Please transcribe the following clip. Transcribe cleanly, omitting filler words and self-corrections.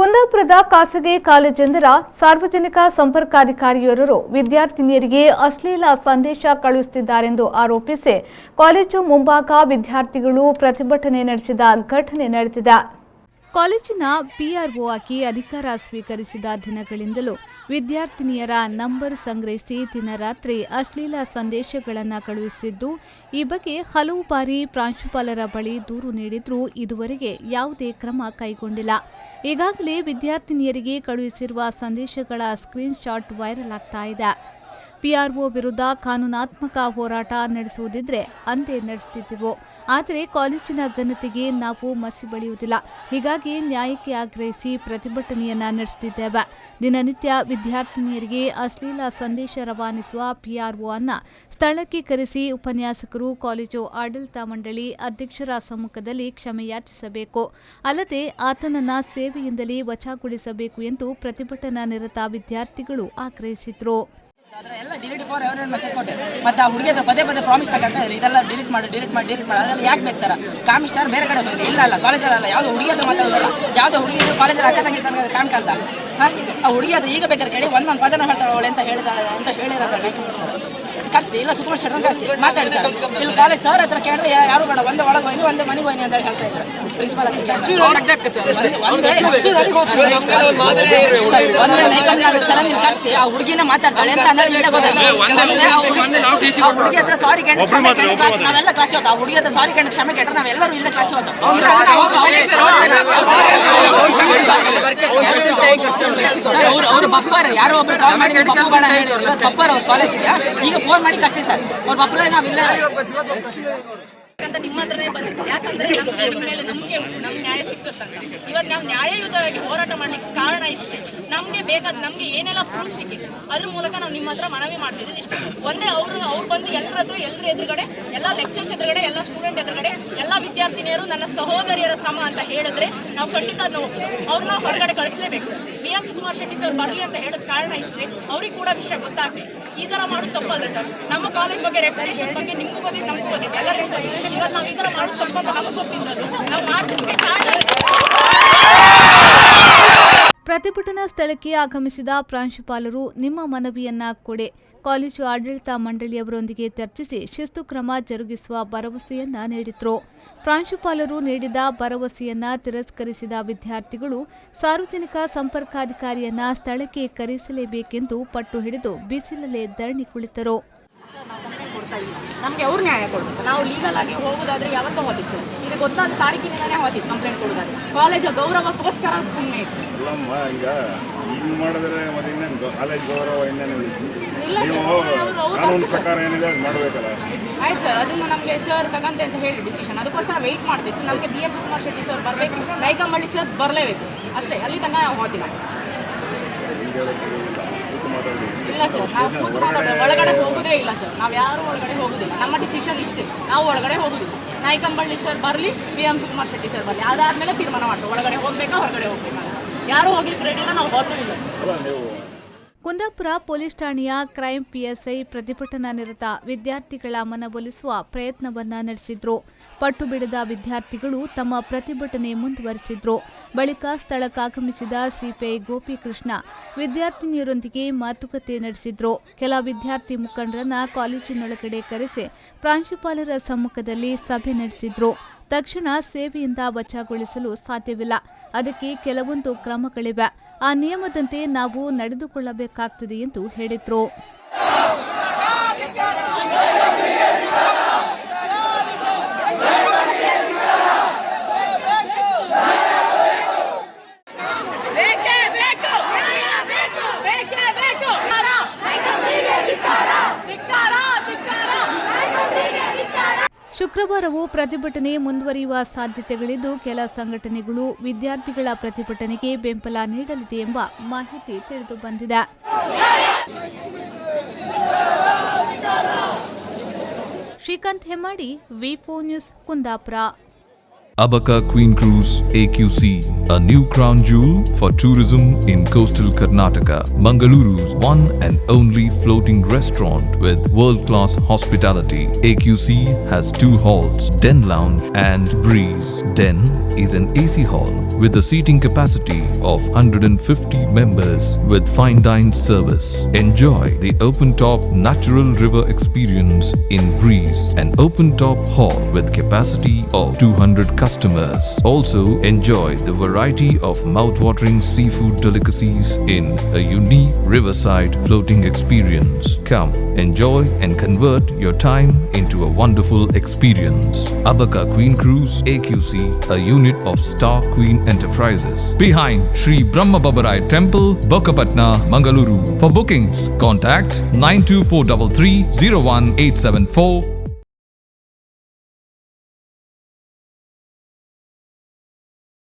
ಕುಂದಾಪುರದ ಖಾಸಗಿ ಕಾಲೇಜೊಂದರ ಸಾರ್ವಜನಿಕ ಸಂಪರ್ಕಾಧಿಕಾರಿಯೋರ್ವರು ವಿದ್ಯಾರ್ಥಿನಿಯರಿಗೆ ಅಶ್ಲೀಲ ಸಂದೇಶ ಕಳುಹಿಸುತ್ತಿದ್ದಾರೆಂದು ಆರೋಪಿಸಿ ಕಾಲೇಜು ಮುಂಭಾಗ ವಿದ್ಯಾರ್ಥಿಗಳು ಪ್ರತಿಭಟನೆ ನಡೆಸಿದ ಘಟನೆ ನಡೆದಿದೆ. ಕಾಲೇಜಿನ ಪಿಆರ್ಒ ಆಗಿ ಅಧಿಕಾರ ಸ್ವೀಕರಿಸಿದ ದಿನಗಳಿಂದಲೂ ವಿದ್ಯಾರ್ಥಿನಿಯರ ನಂಬರ್ ಸಂಗ್ರಹಿಸಿ ದಿನರಾತ್ರಿ ಅಶ್ಲೀಲ ಸಂದೇಶಗಳನ್ನು ಕಳುಹಿಸಿದ್ದು, ಈ ಬಗ್ಗೆ ಹಲವು ಬಾರಿ ಪ್ರಾಂಶುಪಾಲರ ಬಳಿ ದೂರು ನೀಡಿದ್ರೂ ಇದುವರೆಗೆ ಯಾವುದೇ ಕ್ರಮ ಕೈಗೊಂಡಿಲ್ಲ. ಈಗಾಗಲೇ ವಿದ್ಯಾರ್ಥಿನಿಯರಿಗೆ ಕಳುಹಿಸಿರುವ ಸಂದೇಶಗಳ ಸ್ಕ್ರೀನ್ ಶಾಟ್ ವೈರಲ್ ಆಗ್ತಾ ಇದೆ. ಪಿಆರ್ಒ ವಿರುದ್ಧ ಕಾನೂನಾತ್ಮಕ ಹೋರಾಟ ನಡೆಸುವುದಿದ್ರೆ ಅಂದೇ ನಡೆಸುತ್ತಿದ್ದೆವು. ಆದರೆ ಕಾಲೇಜಿನ ಘನತೆಗೆ ನಾವು ಮಸಿ ಬಳಿಯುವುದಿಲ್ಲ. ಹೀಗಾಗಿ ನ್ಯಾಯಕ್ಕೆ ಆಗ್ರಹಿಸಿ ಪ್ರತಿಭಟನೆಯನ್ನ ನಡೆಸುತ್ತಿದ್ದೇವೆ. ದಿನನಿತ್ಯ ವಿದ್ಯಾರ್ಥಿನಿಯರಿಗೆ ಅಶ್ಲೀಲ ಸಂದೇಶ ರವಾನಿಸುವ ಪಿಆರ್ಒ ಅನ್ನ ಸ್ಥಳಕ್ಕೆ ಕರೆಸಿ ಉಪನ್ಯಾಸಕರು, ಕಾಲೇಜು ಆಡಳಿತ ಮಂಡಳಿ ಅಧ್ಯಕ್ಷರ ಸಮ್ಮುಖದಲ್ಲಿ ಕ್ಷಮೆಯಾಚಿಸಬೇಕು. ಅಲ್ಲದೆ ಆತನನ್ನ ಸೇವೆಯಿಂದಲೇ ವಜಾಗೊಳಿಸಬೇಕು ಎಂದು ಪ್ರತಿಭಟನಾ ನಿರತ ವಿದ್ಯಾರ್ಥಿಗಳು ಆಗ್ರಹಿಸಿದರು. ಎಲ್ಲ ಡಿಲೀಟ್ ಫಾರ್ ಎವರ್ ಮೆಸೇಜ್ ಕೊಟ್ಟೆ. ಮತ್ತೆ ಆ ಹುಡುಗಿ ಹತ್ರ ಪದೇ ಪ್ರಾಮಿಸ್ ತಗೊಂತ ಇದೆಲ್ಲ ಡಿಲೀಟ್ ಮಾಡಿ ಅದೆಲ್ಲ ಯಾಕೆ ಬೇಕು ಸರ್? ಕಾಮಿಸ್ಟಾರ್ ಬೇರೆ ಕಡೆ ಹೋಗಿ ಇಲ್ಲ ಕಾಲೇಜಲ್ಲ, ಯಾವುದೋ ಹುಡುಗಿ ಹತ್ರ ಮಾತಾಡೋದಲ್ಲ. ಯಾವುದೋ ಹುಡುಗಿ ಕಾಲೇಜಲ್ಲಿ ಅಕ್ಕದಂಗೆ ತನಗೆ ಕಾಣ್ಕಲ್ದ ಆ ಹುಡುಗಿ ಹತ್ರ ಈಗ ಬೇಕಾದ್ರೆ ಕೇಳಿ ಒಂದೊಂದು ಪದನ ಹೇಳ್ತಾಳೆ ಅವಳೆ ಅಂತ ಹೇಳಿರೋದಲ್ಲ ಸರ್. ಕರ್ಸಿ ಇಲ್ಲ ಸುಕುಮಾರ್ ಶೆಟ್ಟರ್ ಕರ್ಸಿ ಮಾತಾಡಿ ಸರ್. ಇಲ್ಲಿ ಕಾಲೇಜ್ ಸರ್ ಹತ್ರ ಕೇಳಿದ್ರೆ ಯಾರು ಬೇಡ, ಒಂದೇ ಒಳಗೆ ಹೋಗಿ ಒಂದೇ ಮನೆಗೆ ಹೋಗಿ ಅಂತ ಹೇಳ್ತಾ ಇದ್ರು ಪ್ರಿನ್ಸಿಪಾಲ್ ಹತ್ರ. ಕರ್ಸಿ ಆ ಹುಡುಗಿನ ಮಾತಾಡ್ತಾಳೆ ಅಂತ ಹುಡುಗಿ ಹತ್ರ ಸಾರಿ ಕೇಳಿ ನಾವೆಲ್ಲ ಕ್ಲಾಸ್ ಹೋಗ್ತಾ. ಹುಡುಗಿ ಹತ್ರ ಸಾರಿ ಕೇಳಿ ಕ್ಷಮೆ ಕೇಳ್ರೆ ನಾವೆಲ್ಲರೂ ಇಲ್ಲ ಕ್ಲಾಸ್ ಹೋಗ್ತಾ. ಅವ್ರ ಬಪ್ಪರ್ ಯಾರೋ ಒಬ್ಬರು ಬಪ್ಪರ್ ಅವ್ರ ಕಾಲೇಜಿಗೆ ಈಗ ಫೋನ್ ಮಾಡಿ ಕರ್ಸಿ ಸರ್. ಅವ್ರ ಬಪ್ಪರ ನಾವಿಲ್ಲ ಅಂತ ನಿಮ್ಮ ಹತ್ರನೇ ಬಂದಿತ್ತು. ಯಾಕಂದ್ರೆ ನಮ್ಗೆ ನಿಮ್ಮ ಮೇಲೆ ನಂಬಿಕೆ ಉಂಟು, ನಮ್ಗೆ ನ್ಯಾಯ ಸಿಕ್ಕತ್ತಂತ. ಇವತ್ತು ನಾವು ನ್ಯಾಯಯುತವಾಗಿ ಹೋರಾಟ ಮಾಡ್ಲಿಕ್ಕೆ ಕಾರಣ ಇಷ್ಟೇ. ನಮ್ಗೆ ಬೇಕಾದ ನಮ್ಗೆ ಏನೆಲ್ಲ ಪ್ರೂಫ್ ಸಿಕ್ಕಿದೆ ಅದ್ರ ಮೂಲಕ ನಾವು ನಿಮ್ಮ ಹತ್ರ ಮನವಿ ಮಾಡ್ತಿದ್ದೀವಿ. ಇಷ್ಟು ಒಂದೇ ಅವ್ರು ಬಂದು ಎಲ್ಲರ ಎದುರುಗಡೆ, ಎಲ್ಲ ಲೆಕ್ಚರ್ಸ್ ಎದುರುಗಡೆ, ಎಲ್ಲ ಸ್ಟೂಡೆಂಟ್ ಎದುರುಗಡೆ, ಎಲ್ಲ ವಿದ್ಯಾರ್ಥಿನಿಯರು ನನ್ನ ಸಹೋದರಿಯರ ಸಮ ಅಂತ ಹೇಳಿದ್ರೆ ನಾವು ಖಂಡಿತ ಅವ್ರನ್ನ ಹೊರಗಡೆ ಕಳಿಸ್ಲೇಬೇಕು sir. BM Sukumar Shetty sir ಬರಲಿ ಅಂತ ಹೇಳೋದ್ ಕಾರಣ ಇಷ್ಟೇ. ಅವ್ರಿಗೆ ಕೂಡ ವಿಷಯ ಗೊತ್ತಾಗ್ಬೇಕು. ಈ ತರ ಮಾಡೋದು ತಪ್ಪಲ್ಲ ಸರ್. ನಮ್ಮ ಕಾಲೇಜ್ ಬಗ್ಗೆ, ರೆಪ್ಯುಟೇಷನ್ ಬಗ್ಗೆ ನಿಮ್ಗೂ ಗೊತ್ತಿತ್ತು, ನಮಗೂ ಗೊತ್ತಿತ್ತು, ಎಲ್ಲರಿಗೂ ಗೊತ್ತಿತ್ತು. ಇವತ್ತು ನಾವು ಈ ತರ ಮಾಡೋದು ತಪ್ಪಲ್ಲ, ನಮಗೆ ಗೊತ್ತಿದ್ದದು ನಾವು ಮಾಡ್ತಿದ್ವಿ ಕಾರಣ. ಪ್ರತಿಭಟನಾ ಸ್ಥಳಕ್ಕೆ ಆಗಮಿಸಿದ ಪ್ರಾಂಶುಪಾಲರು ನಿಮ್ಮ ಮನವಿಯನ್ನ ಕೊಡೆ ಕಾಲೇಜು ಆಡಳಿತ ಮಂಡಳಿಯವರೊಂದಿಗೆ ಚರ್ಚಿಸಿ ಶಿಸ್ತು ಕ್ರಮ ಜರುಗಿಸುವ ಭರವಸೆಯನ್ನ ನೀಡಿದ್ರು. ಪ್ರಾಂಶುಪಾಲರು ನೀಡಿದ ಭರವಸೆಯನ್ನ ತಿರಸ್ಕರಿಸಿದ ವಿದ್ಯಾರ್ಥಿಗಳು ಸಾರ್ವಜನಿಕ ಸಂಪರ್ಕಾಧಿಕಾರಿಯನ್ನ ಸ್ಥಳಕ್ಕೆ ಕರೆಸಲೇಬೇಕೆಂದು ಪಟ್ಟು ಹಿಡಿದು ಬಿಸಿಲಲ್ಲೇ ಧರಣಿ ಕುಳಿತರು. ನಮಗೆ ಅವ್ರು ನ್ಯಾಯ ಕೊಡ್ಬೇಕು. ನಾವು ಲೀಗಲ್ ಆಗಿ ಹೋಗೋದಾದ್ರೆ ಯಾವತ್ತೂ ಹೋದಿತ್ತು ಸರ್. ಇದು ಗೊತ್ತಾದ ತಾರೀಕಿನಿಂದನೇ ಹೋದಿತ್ತು ಕಂಪ್ಲೇಂಟ್ ಕೊಡೋದಾದ್ರೆ. ಕಾಲೇಜ್ ಗೌರವಕ್ಕೋಸ್ಕರ ಸುಮ್ಮನೆ ಇತ್ತು. ಆಯ್ತು ಸರ್, ಅದನ್ನು ನಮಗೆ ಸರ್ ತಗಂತೆ ಅಂತ ಹೇಳಿ ಡಿಸಿಷನ್. ಅದಕ್ಕೋಸ್ಕರ ವೆಯ್ಟ್ ಮಾಡ್ತಿತ್ತು. ನಮಗೆ BM ಸುಕುಮಾರ್ ಶೆಟ್ಟಿ ಸರ್ ಬರಬೇಕು, ನೈಕಂಬಳ್ಳಿ ಸರ್ ಬರಲೇಬೇಕು ಅಷ್ಟೇ. ಅಲ್ಲಿ ತನಕ ನಾವು ಹೋದಿಲ್ಲ. ಇಲ್ಲ ಸರ್, ನಾವು ಕೂತು ಮಾತಾಡೋದು ಒಳಗಡೆ ಹೋಗೋದೇ ಇಲ್ಲ ಸರ್. ನಾವು ಯಾರು ಒಳಗಡೆ ಹೋಗೋದಿಲ್ಲ. ನಮ್ಮ ಡಿಸಿಷನ್ ಇಷ್ಟೇ, ನಾವು ಒಳಗಡೆ ಹೋಗೋದಿಲ್ಲ. ನಾಯ್ಕಂಬಳ್ಳಿ ಸರ್ ಬರಲಿ, BM ಸುಕುಮಾರ್ ಶೆಟ್ಟಿ ಸರ್ ಬರಲಿ, ಅದಾದ್ಮೇಲೆ ತೀರ್ಮಾನ ಮಾಡ್ತೀವಿ ಒಳಗಡೆ ಹೋಗ್ಬೇಕಾ ಹೊರಗಡೆ ಹೋಗ್ಬೇಕಾ. ಯಾರು ಹೋಗ್ಲಿಕ್ಕೆ ರೆಡಿ ಇಲ್ಲ, ನಾವು ಹೋಗೋದಿಲ್ಲ ಸರ್. ಕುಂದಾಪುರ ಪೊಲೀಸ್ ಠಾಣೆಯ ಕ್ರೈಂ PSI ಪ್ರತಿಭಟನಾ ನಿರತ ವಿದ್ಯಾರ್ಥಿಗಳ ಮನವೊಲಿಸುವ ಪ್ರಯತ್ನವನ್ನ ನಡೆಸಿದ್ರು. ಪಟ್ಟು ಬಿಡದ ವಿದ್ಯಾರ್ಥಿಗಳು ತಮ್ಮ ಪ್ರತಿಭಟನೆ ಮುಂದುವರೆಸಿದ್ರು. ಬಳಿಕ ಸ್ಥಳಕ್ಕಾಗಮಿಸಿದ ಸಿಪಿಐ ಗೋಪಿಕೃಷ್ಣ ವಿದ್ಯಾರ್ಥಿನಿಯರೊಂದಿಗೆ ಮಾತುಕತೆ ನಡೆಸಿದ್ರು. ಕೆಲ ವಿದ್ಯಾರ್ಥಿ ಮುಖಂಡರನ್ನ ಕಾಲೇಜಿನೊಳಗಡೆ ಕರೆಸಿ ಪ್ರಾಂಶುಪಾಲರ ಸಮ್ಮುಖದಲ್ಲಿ ಸಭೆ ನಡೆಸಿದ್ರು. ತಕ್ಷಣ ಸೇವೆಯಿಂದ ವಜಾಗೊಳಿಸಲು ಸಾಧ್ಯವಿಲ್ಲ. ಅದಕ್ಕೆ ಕೆಲವೊಂದು ಕ್ರಮಗಳಿವೆ. ಆ ನಿಯಮದಂತೆ ನಾವು ನಡೆದುಕೊಳ್ಳಬೇಕಾಗುತ್ತದೆ ಎಂದು ಹೇಳಿದ್ರು. ಶುಕ್ರವಾರವೂ ಪ್ರತಿಭಟನೆ ಮುಂದುವರಿಯುವ ಸಾಧ್ಯತೆಗಳಿದ್ದು, ಕೆಲ ಸಂಘಟನೆಗಳು ವಿದ್ಯಾರ್ಥಿಗಳ ಪ್ರತಿಭಟನೆಗೆ ಬೆಂಬಲ ನೀಡಲಿದೆ ಎಂಬ ಮಾಹಿತಿ ತಿಳಿದು ಬಂದಿದೆ. Srikanth Hemmadi, V4 news, Kundapura. Abaca Queen Cruise AQC a new crown jewel for tourism in coastal Karnataka. Mangaluru's one and only floating restaurant with world-class hospitality. AQC has 2 halls, Den Lounge and Breeze. Den is an AC hall with a seating capacity of 150 members with fine dine service. Enjoy the open-top natural river experience in Breeze, an open-top hall with capacity of 200 customers. Also enjoy the variety of mouth-watering seafood delicacies in a unique riverside floating experience. Come, enjoy and convert your time into a wonderful experience. Abaka Queen Cruise AQC, a unit of Star Queen Enterprises, behind Sri Brahma Babarai Temple, Bokapatna, Mangaluru. For bookings, contact 92433 01874.